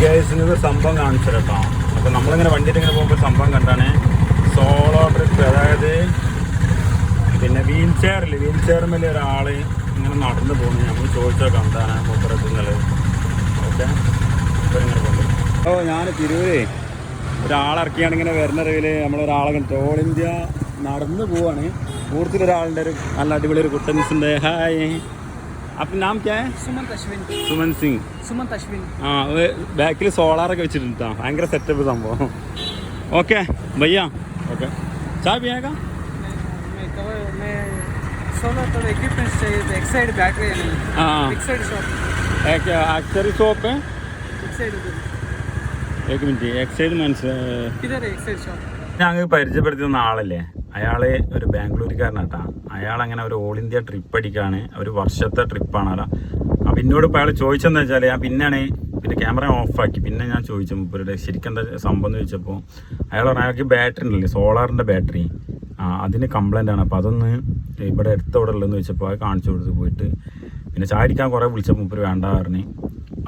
നിങ്ങൾക്ക് സംഭവം കാണിച്ചു കേട്ടോ. അപ്പോൾ നമ്മളിങ്ങനെ വണ്ടിയിട്ട് ഇങ്ങനെ പോകുമ്പോൾ സംഭവം കണ്ടാണ് സോളോ ട്രിപ്പ്. അതായത് പിന്നെ വീൽ ചെയറിൽ ഒരാൾ ഇങ്ങനെ നടന്നു പോകുന്നു. നമ്മൾ ചോദിച്ചൊക്കെ എന്താണ് മൂപ്പറെത്തുന്നത്. ഓക്കെ, ഇപ്പോൾ ഇങ്ങനെ പോകുന്നത്. അപ്പോൾ ഞാൻ തിരൂര് ഒരാളിറക്കിയാണ് ഇങ്ങനെ വരുന്ന റെയിൽ നമ്മളൊരാളെ കണ്ടിട്ട് ഓൾ ഇന്ത്യ നടന്നു പോവാണ്. കൂടുതലൊരാളുടെ ഒരു നല്ല അടിപൊളി ഒരു കുട്ടൻസിൻ്റെ ഹായ്. അപ്പം നാം ക്യാ? സുമൻ സിംഗ്. ആ, ബാക്കിൽ സോളാറൊക്കെ വെച്ചിട്ടുണ്ട്. ഭയങ്കര സെറ്റപ്പ് സംഭവം. ഓക്കെ ഭയ്യ, ഓക്കെ ചായ പിയേगा? एक्सरी शॉप है. एक मिनट, एक्सൈഡ് മനസ്സിലായി. ഞങ്ങൾ പരിചയപ്പെടുത്തുന്ന ആളല്ലേ, അയാൾ ഒരു ബാംഗ്ലൂരുകാരനാട്ടാ. അയാളങ്ങനെ ഒരു ഓൾ ഇന്ത്യ ട്രിപ്പ് അടിക്കാണ്, ഒരു വർഷത്തെ ട്രിപ്പാണല്ലോ. അപ്പം എന്നോട് ഇപ്പോൾ അയാൾ ചോദിച്ചതെന്ന് വെച്ചാൽ ഞാൻ പിന്നെ ക്യാമറ ഓഫാക്കി. പിന്നെ ഞാൻ ചോദിച്ചു മുപ്പരുടെ ശരിക്കും എന്താ സംഭവം എന്ന് ചോദിച്ചപ്പോൾ അയാൾ പറഞ്ഞു അയാൾക്ക് ബാറ്ററി ഉണ്ടല്ലേ, സോളാറിൻ്റെ ബാറ്ററി, അതിന് കംപ്ലൈൻ്റ് ആണ്. അപ്പോൾ അതൊന്ന് ഇവിടെ അടുത്തവിടെ ഉള്ളതെന്ന് ചോദിച്ചപ്പോൾ അത് കാണിച്ചു കൊടുത്ത് പോയിട്ട് പിന്നെ ചാടിക്കാൻ കുറേ വിളിച്ചപ്പോൾ മുപ്പര് വേണ്ട പറഞ്ഞ്.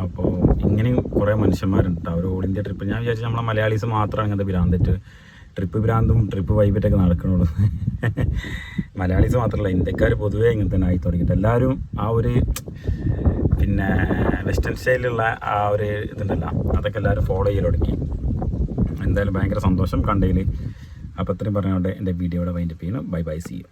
അപ്പോൾ ഇങ്ങനെയും കുറേ മനുഷ്യന്മാരുണ്ട് അവർ ഓൾ ഇന്ത്യ ട്രിപ്പ്. ഞാൻ വിചാരിച്ചു നമ്മളെ മലയാളീസ് മാത്രമാണ് ഇങ്ങനത്തെ ഭ്രാന്തിട്ട് ട്രിപ്പ് ഭ്രാന്തും ട്രിപ്പ് വൈബിറ്റൊക്കെ നടക്കണുള്ളൂ. മലയാളീസ് മാത്രമല്ല, ഇന്ത്യക്കാർ പൊതുവേ ഇങ്ങനെ തന്നെ ആയി തുടങ്ങിയിട്ട് എല്ലാവരും ആ ഒരു പിന്നെ വെസ്റ്റേൺ സ്റ്റൈലിലുള്ള ആ ഒരു ഇതുണ്ടല്ലോ, അതൊക്കെ എല്ലാവരും ഫോളോ ചെയ്ത് തുടങ്ങി. എന്തായാലും ഭയങ്കര സന്തോഷം കണ്ടതിൽ. അപ്പോൾ ഇത്രയും പറഞ്ഞുകൊണ്ട് എൻ്റെ വീഡിയോയുടെ വൈൻഡപ്പ് ചെയ്യുന്നു. Bye bye, see U.